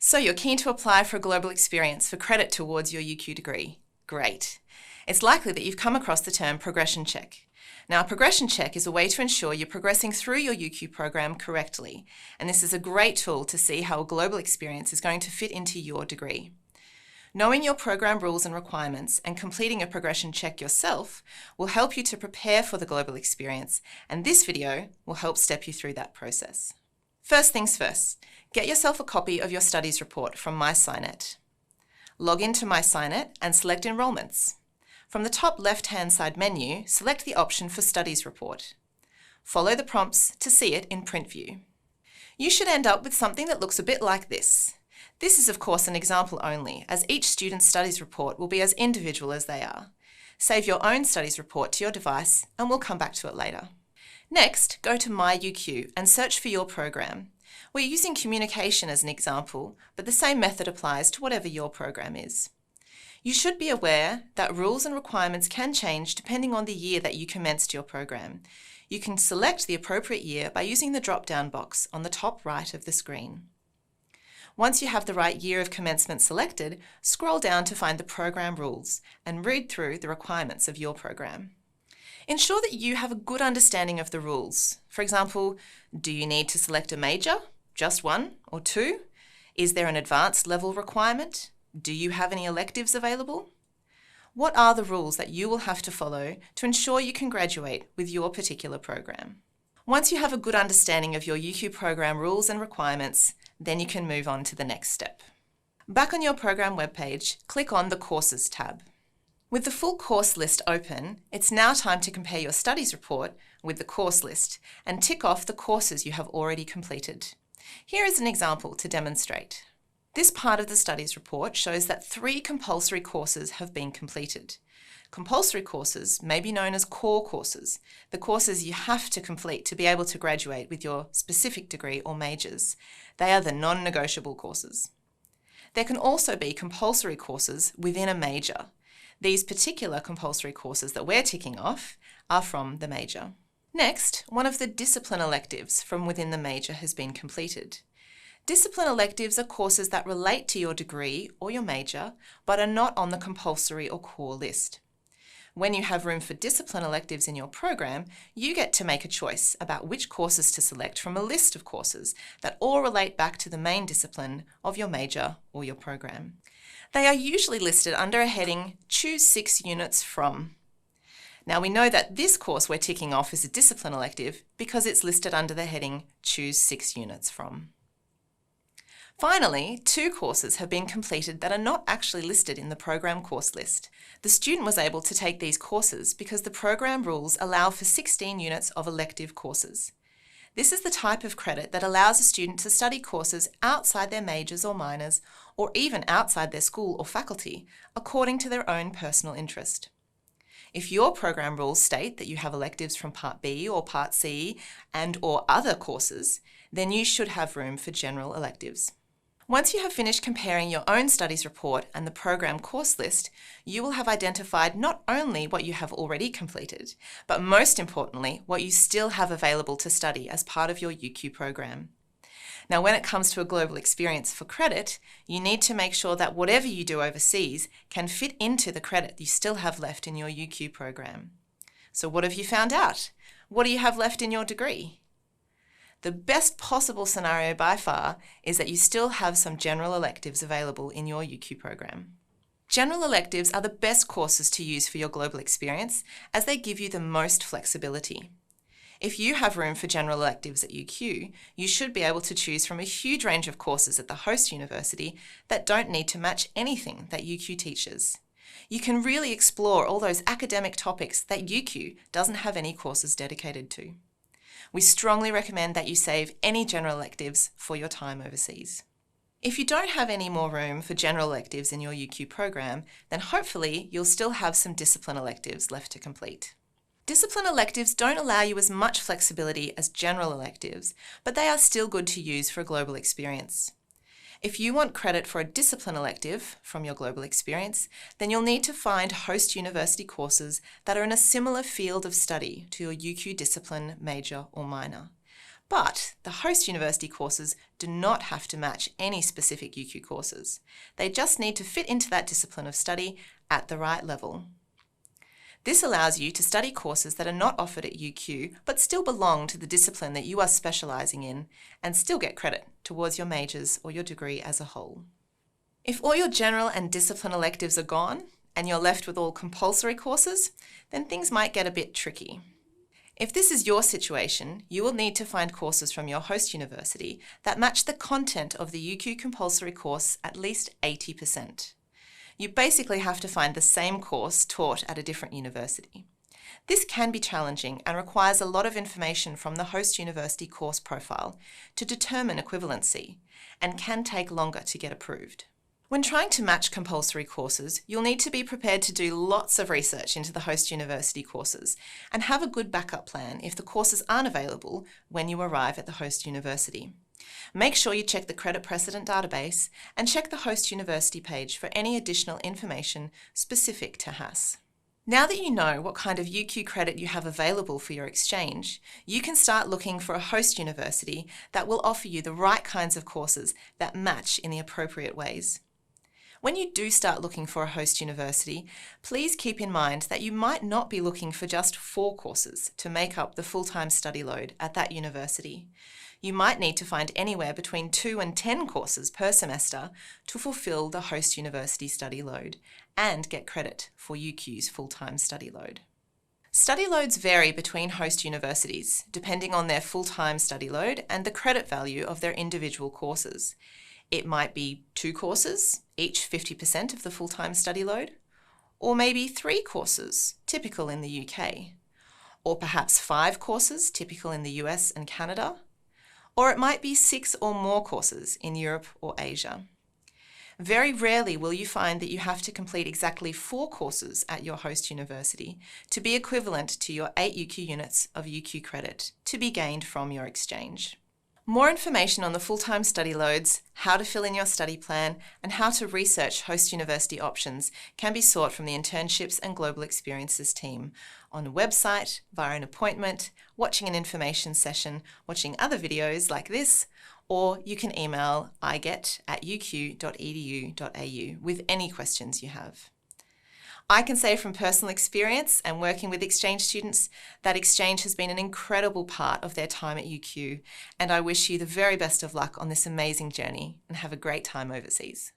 So you're keen to apply for a global experience for credit towards your UQ degree. Great. It's likely that you've come across the term progression check. Now, a progression check is a way to ensure you're progressing through your UQ program correctly, and this is a great tool to see how a global experience is going to fit into your degree. Knowing your program rules and requirements and completing a progression check yourself will help you to prepare for the global experience, and this video will help step you through that process. First things first, get yourself a copy of your studies report from MySciNet. Log into MySciNet and select Enrolments. From the top left-hand side menu, select the option for Studies Report. Follow the prompts to see it in print view. You should end up with something that looks a bit like this. This is of course an example only, as each student's studies report will be as individual as they are. Save your own studies report to your device and we'll come back to it later. Next, go to My UQ and search for your program. We're using communication as an example, but the same method applies to whatever your program is. You should be aware that rules and requirements can change depending on the year that you commenced your program. You can select the appropriate year by using the drop-down box on the top right of the screen. Once you have the right year of commencement selected, scroll down to find the program rules and read through the requirements of your program. Ensure that you have a good understanding of the rules. For example, do you need to select a major? Just one or two? Is there an advanced level requirement? Do you have any electives available? What are the rules that you will have to follow to ensure you can graduate with your particular program? Once you have a good understanding of your UQ program rules and requirements, then you can move on to the next step. Back on your program webpage, click on the Courses tab. With the full course list open, it's now time to compare your studies report with the course list and tick off the courses you have already completed. Here is an example to demonstrate. This part of the studies report shows that 3 compulsory courses have been completed. Compulsory courses may be known as core courses, the courses you have to complete to be able to graduate with your specific degree or majors. They are the non-negotiable courses. There can also be compulsory courses within a major. These particular compulsory courses that we're ticking off are from the major. Next, one of the discipline electives from within the major has been completed. Discipline electives are courses that relate to your degree or your major, but are not on the compulsory or core list. When you have room for discipline electives in your program, you get to make a choice about which courses to select from a list of courses that all relate back to the main discipline of your major or your program. They are usually listed under a heading, Choose 6 units from. Now we know that this course we're ticking off is a discipline elective because it's listed under the heading, Choose 6 units from. Finally, 2 courses have been completed that are not actually listed in the program course list. The student was able to take these courses because the program rules allow for 16 units of elective courses. This is the type of credit that allows a student to study courses outside their majors or minors, or even outside their school or faculty, according to their own personal interest. If your program rules state that you have electives from Part B or Part C and/or other courses, then you should have room for general electives. Once you have finished comparing your own studies report and the program course list, you will have identified not only what you have already completed, but most importantly, what you still have available to study as part of your UQ program. Now, when it comes to a global experience for credit, you need to make sure that whatever you do overseas can fit into the credit you still have left in your UQ program. So what have you found out? What do you have left in your degree? The best possible scenario by far is that you still have some general electives available in your UQ program. General electives are the best courses to use for your global experience as they give you the most flexibility. If you have room for general electives at UQ, you should be able to choose from a huge range of courses at the host university that don't need to match anything that UQ teaches. You can really explore all those academic topics that UQ doesn't have any courses dedicated to. We strongly recommend that you save any general electives for your time overseas. If you don't have any more room for general electives in your UQ program, then hopefully you'll still have some discipline electives left to complete. Discipline electives don't allow you as much flexibility as general electives, but they are still good to use for a global experience. If you want credit for a discipline elective from your global experience, then you'll need to find host university courses that are in a similar field of study to your UQ discipline, major or minor. But the host university courses do not have to match any specific UQ courses. They just need to fit into that discipline of study at the right level. This allows you to study courses that are not offered at UQ but still belong to the discipline that you are specialising in and still get credit towards your majors or your degree as a whole. If all your general and discipline electives are gone and you're left with all compulsory courses, then things might get a bit tricky. If this is your situation, you will need to find courses from your host university that match the content of the UQ compulsory course at least 80%. You basically have to find the same course taught at a different university. This can be challenging and requires a lot of information from the host university course profile to determine equivalency, and can take longer to get approved. When trying to match compulsory courses, you'll need to be prepared to do lots of research into the host university courses and have a good backup plan if the courses aren't available when you arrive at the host university. Make sure you check the credit precedent database and check the host university page for any additional information specific to HASS. Now that you know what kind of UQ credit you have available for your exchange, you can start looking for a host university that will offer you the right kinds of courses that match in the appropriate ways. When you do start looking for a host university, please keep in mind that you might not be looking for just 4 courses to make up the full-time study load at that university. You might need to find anywhere between 2 and 10 courses per semester to fulfill the host university study load and get credit for UQ's full-time study load. Study loads vary between host universities, depending on their full-time study load and the credit value of their individual courses. It might be 2 courses, each 50% of the full-time study load, or maybe 3 courses, typical in the UK, or perhaps 5 courses, typical in the US and Canada, or it might be 6 or more courses in Europe or Asia. Very rarely will you find that you have to complete exactly 4 courses at your host university to be equivalent to your 8 UQ units of UQ credit to be gained from your exchange. More information on the full-time study loads, how to fill in your study plan, and how to research host university options can be sought from the Internships and Global Experiences team on a website, via an appointment, watching an information session, watching other videos like this, or you can email iget@uq.edu.au with any questions you have. I can say from personal experience and working with exchange students that exchange has been an incredible part of their time at UQ, and I wish you the very best of luck on this amazing journey and have a great time overseas.